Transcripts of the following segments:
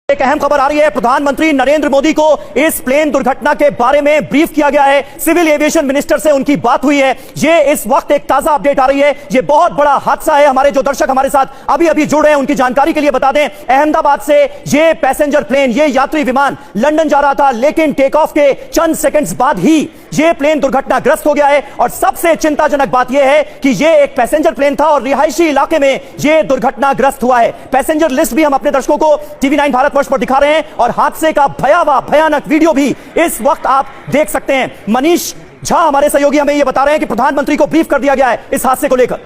एक अहम खबर आ रही है। प्रधानमंत्री नरेंद्र मोदी को इस प्लेन दुर्घटना के बारे में ब्रीफ किया गया है। सिविल एविएशन मिनिस्टर से उनकी बात हुई है। ये इस वक्त एक ताजा अपडेट आ रही है। ये बहुत बड़ा हादसा है। हमारे जो दर्शक हमारे साथ अभी अभी जुड़ रहे हैं उनकी जानकारी के लिए बता दें, अहमदाबाद से ये पैसेंजर प्लेन, ये यात्री विमान लंदन जा रहा था, लेकिन टेक ऑफ के चंद सेकंड्स बाद ही ये प्लेन दुर्घटनाग्रस्त हो गया है। और सबसे चिंताजनक बात यह है कि ये एक पैसेंजर प्लेन था और रिहायशी इलाके में ये दुर्घटनाग्रस्त हुआ है। पैसेंजर लिस्ट भी हम अपने दर्शकों को TV9 भारतवर्ष पर दिखा रहे हैं और हादसे का भयानक वीडियो भी इस वक्त आप देख सकते हैं। मनीष झा हमारे सहयोगी हमें यह बता रहे हैं कि प्रधानमंत्री को ब्रीफ कर दिया गया है इस हादसे को लेकर।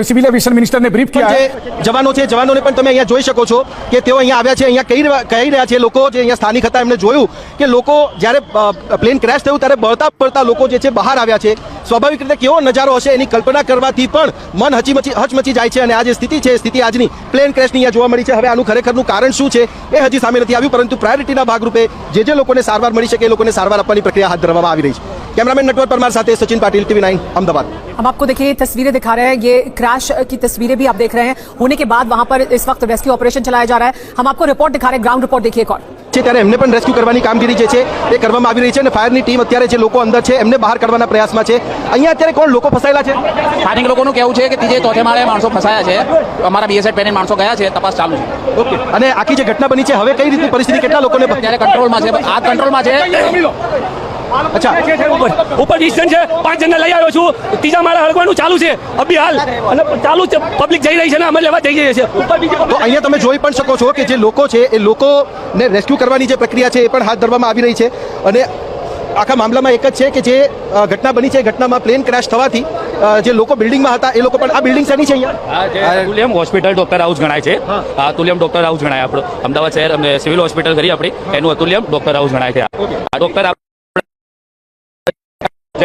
સિવિલ એવિએશન મિનિસ્ટરને બ્રીફ કિયા જવાનોને પણ તમે અહીંયા જોઈ શકો છો કે તેઓ અહીંયા આવ્યા છે। અહીંયા કહી રહ્યા છે લોકો જે અહીંયા સ્થાનિક હતા એમણે જોયું કે લોકો જ્યારે પ્લેન ક્રેશ થયું ત્યારે બળતા લોકો જે છે બહાર આવ્યા છે। સ્વાભાવિક રીતે કેવો નજારો હશે એની કલ્પના કરવાથી પણ મન હચમચી જાય છે। અને આ જે સ્થિતિ છે સ્થિતિ આજની પ્લેન ક્રેશની અહીંયા જોવા મળી છે। હવે આનું ખરેખરનું કારણ શું છે એ હજી સામે નથી આવ્યું, પરંતુ પ્રાયોરિટીના ભાગરૂપે જે લોકોને સારવાર મળી શકે એ લોકોને સારવાર આપવાની પ્રક્રિયા હાથ ધરવામાં આવી રહી છે। कैमरामैन नटवर परमार साथे सचिन पाटिल, TV9 अहमदाबाद। हम आपको देखिए तस्वीरें दिखा रहे हैं, ये क्रैश की तस्वीरें भी आप देख रहे हैं। होने के बाद वहां पर इस वक्त रेस्क्यू ऑपरेशन चलाया जा रहा है। हम आपको रिपोर्ट दिखा रहे हैं, ग्राउंड रिपोर्ट देखिए। कौन ત્યારે એમને પણ રેસ્ક્યુ કરવાની કામગીરી જે છે એ કરવામાં આવી રહી છે અને ફાયરની ટીમ અત્યારે જે લોકો અંદર છે એમને બહાર કાઢવાના પ્રયાસમાં છે। અહીંયા અત્યારે કોણ લોકો ફસાયેલા છે? સ્થાનિક લોકોનું કહેવું છે કે ત્રીજે ચોથે માળે માણસો ફસાયા છે। અમારા BSF પેને માણસો ગયા છે, તપાસ ચાલુ છે। ઓકે, અને આખી જે ઘટના બની છે હવે કઈ રીતની પરિસ્થિતિ, કેટલા લોકોને જ્યારે કંટ્રોલમાં છે, આ કંટ્રોલમાં છે। અચ્છા, ઉપર ડિસ્ટન્સ છે, 5 જણને લઈ આવ્યો છું। ત્રીજા માળે હળગવાનું ચાલુ છે અભી હાલ, અને ચાલુ છે, પબ્લિક જઈ રહી છે ને અમે લેવા જઈ જઈએ છીએ ઉપર। તો અહીંયા તમે જોઈ પણ શકો છો કે જે લોકો છે એ લોકોને રેસ્ક્યુ કરવાની જે પ્રક્રિયા છે એ પણ હાથ ધરવામાં આવી રહી છે। અને આખા મામલામાં એક જ છે કે જે ઘટના બની છે ઘટનામાં પ્લેન ક્રેશ થવાથી જે લોકો બિલ્ડિંગમાં હતા એ લોકો પણ, આ બિલ્ડિંગ શેની છે અહીંયા? તુલિયમ હોસ્પિટલ ડોક્ટર હાઉસ ગણાય છે। આ તુલિયમ ડોક્ટર હાઉસ ગણાય આપણો અમદાવાદ શહેર, અમે સિવિલ હોસ્પિટલ કરી આપણી, એનું તુલિયમ ડોક્ટર હાઉસ ગણાય છે। આ ડોક્ટર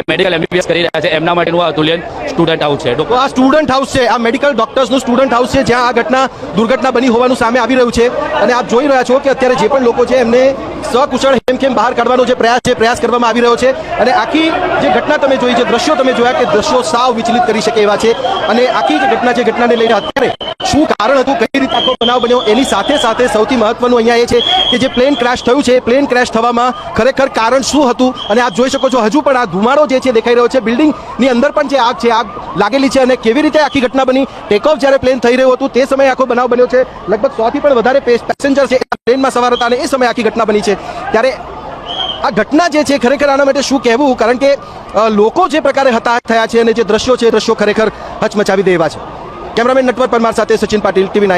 મેડિકલ MBBS કરી રહ્યા છે એમના માટેનું આ તુલિયમ સ્ટુડન્ટ હાઉસ છે। તો આ સ્ટુડન્ટ હાઉસ છે, આ મેડિકલ ડોક્ટર્સનું સ્ટુડન્ટ હાઉસ છે જ્યાં આ દુર્ઘટના બની હોવાનું સામે આવી રહ્યું છે। અને આપ જોઈ રહ્યા છો કે અત્યારે જે પણ લોકો છે એમને સકુશળ હેમખેમ બહાર કાઢવાનો જે પ્રયાસ કરવામાં આવી રહ્યો છે। અને આખી જે ઘટના તમે જોઈ, જે દ્રશ્યો તમે જોયા કે દ્રશ્યો સાવ વિચલિત કરી શકે એવા છે। અને આખી જે ઘટના છે, ઘટનાને લઈને અત્યારે શું કારણ હતું, કઈ રીતે આખો બનાવ બન્યો, એની સાથે સૌથી મહત્વનું અહીંયા એ છે કે જે પ્લેન ક્રેશ થયું છે, પ્લેન ક્રેશ થવામાં ખરેખર કારણ શું હતું। અને આપ જોઈ શકો છો હજુ પણ આ ધુમાડો જે છે દેખાઈ રહ્યો છે। બિલ્ડિંગની અંદર પણ જે આગ છે, આગ લાગેલી છે। અને કેવી રીતે આખી ઘટના બની, ટેક ઓફ જ્યારે પ્લેન થઈ રહ્યું હતું તે સમયે આખો બનાવ બન્યો છે। લગભગ 100 થી પણ વધારે પેસેન્જર છે પ્લેનમાં સવાર હતા અને એ સમયે આખી ઘટના બની છે। ત્યારે આ ઘટના જે છે ખરેખર આના માટે શું કહેવું, કારણ કે લોકો જે પ્રકારે હતાહત થયા છે અને જે દ્રશ્યો છે દ્રશ્યો ખરેખર હચમચાવી દે એવા છે। કેમેરામેન નટવર પરમાર સાથે સચિન પાટીલ, TV9।